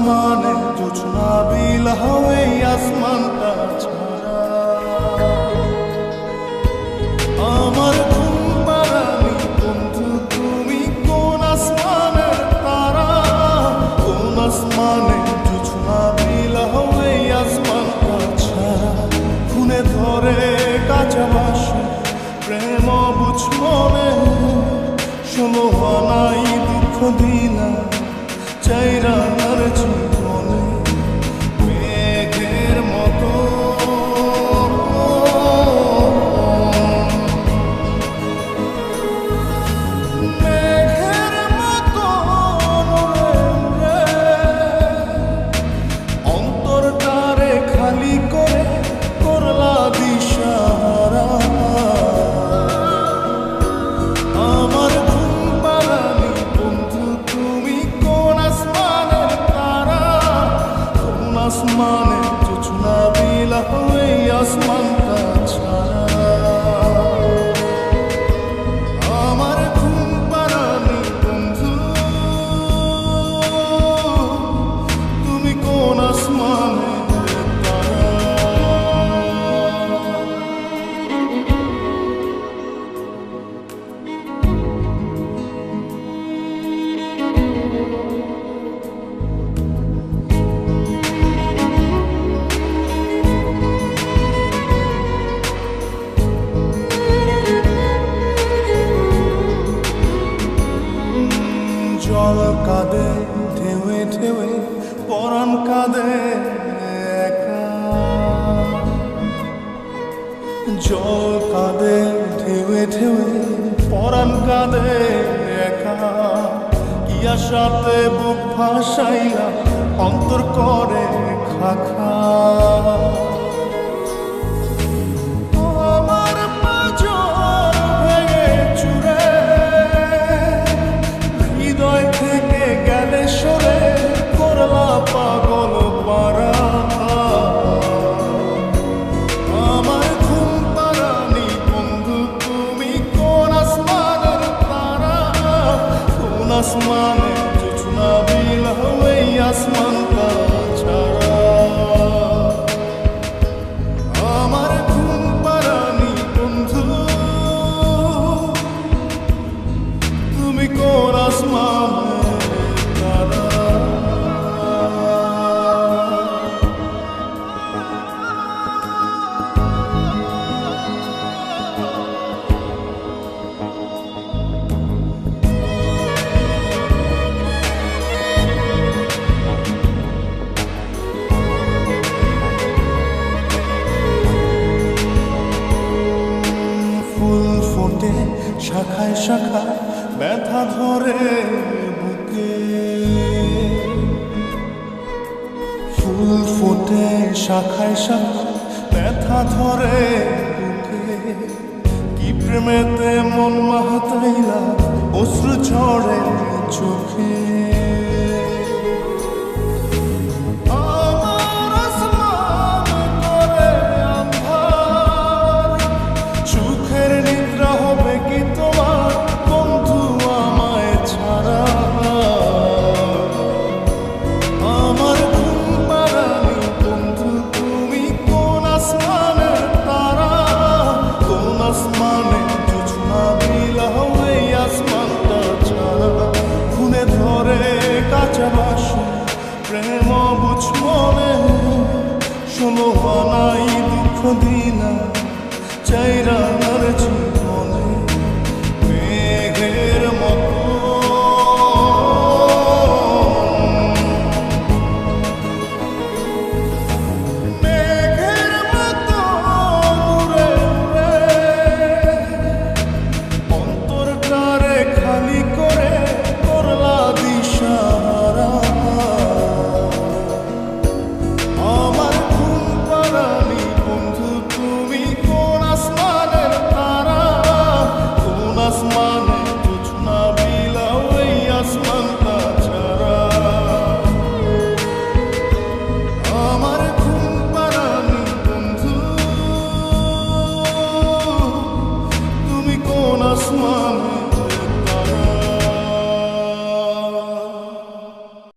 আসমানে জোছনা বিলাহ এই আসমানটা ছাড়া আমার ঘুম পাড়ানি বন্ধু তুমি কোন আসমানের তারা কোন আসমানে জোছনা বিলাহ এই আসমানটা ছাড়া খুনে ধরে কাঁচা বাসে প্রেম বুঝ মনে ষোলো আনাই দুঃখ দিনা চাইরা আর জীবনে মেঘের মতো মেঘের মতো অন্তরটারে খালি করে করলা দিশাহারা আমার ঘুম পাড়ানি বন্ধু তুমি কোন আসমানের তারা কোন আসমানে জোছনা বিলাহ এই আসমানটা ছাড়া আমার ঘুম পাড়ানি বন্ধু তুমি কোন আসমানের তারা জল কাঁদে ঢেউে ঢেউে পরাণ কাঁদে একা জল কাঁদে ঢেউে ঢেউে পরাণ কাঁদে একা কি আশাতে বুক ভাসাইলা অন্তর করে খাখা আমার পাঁজর ভেঙে চুরে হৃদয় থেকে গেলে সরে করলা পাগল পারা আমার ঘুম পাড়ানি বন্ধু তুমি কোন আসমানের তারা কোন আসমানে জোছনা বিলাহ এই আসমানটা ছাড়া আমার ঘুম পাড়ানি বন্ধু তুমি কোন আসমানের তারা ফুল ফোটে শাখায় শাখায় ব্যথা ধরে বুকে ফুল ফোটে শাখায় শাখায় ব্যথা ধরে বুকে কি প্রেমেতে মন মাহাতাইলা অশ্রু ঝরে চোখে আমার আসমান করে আঁধার সুখের নিদ্রা হবে কি তোমার বন্ধু আমায় ছাড়া আমার ঘুম পাড়ানি বন্ধু তুমি কোন আসমানের তারা কোন আসমানে জোছনা বিলাহ এই আসমানটা ছাড়া খুনে ধরে কাঁচা বাসে প্রেম বুঝ মনে ষোলো আনাই দুঃখ দিনা চাইরা আর জীবনে মেঘের মতো মেঘের মতো উড়ে উড়ে অন্তরটারে খালি করে করলা দিশাহারা আমার ঘুম পাড়ানি বন্ধু তুমি কোন আসমানের তারা কোন আসমানে জোছনা বিলাহ এই আসমানটা ছাড়া আমার ঘুম পাড়ানি বন্ধু তুমি কোন আসমানে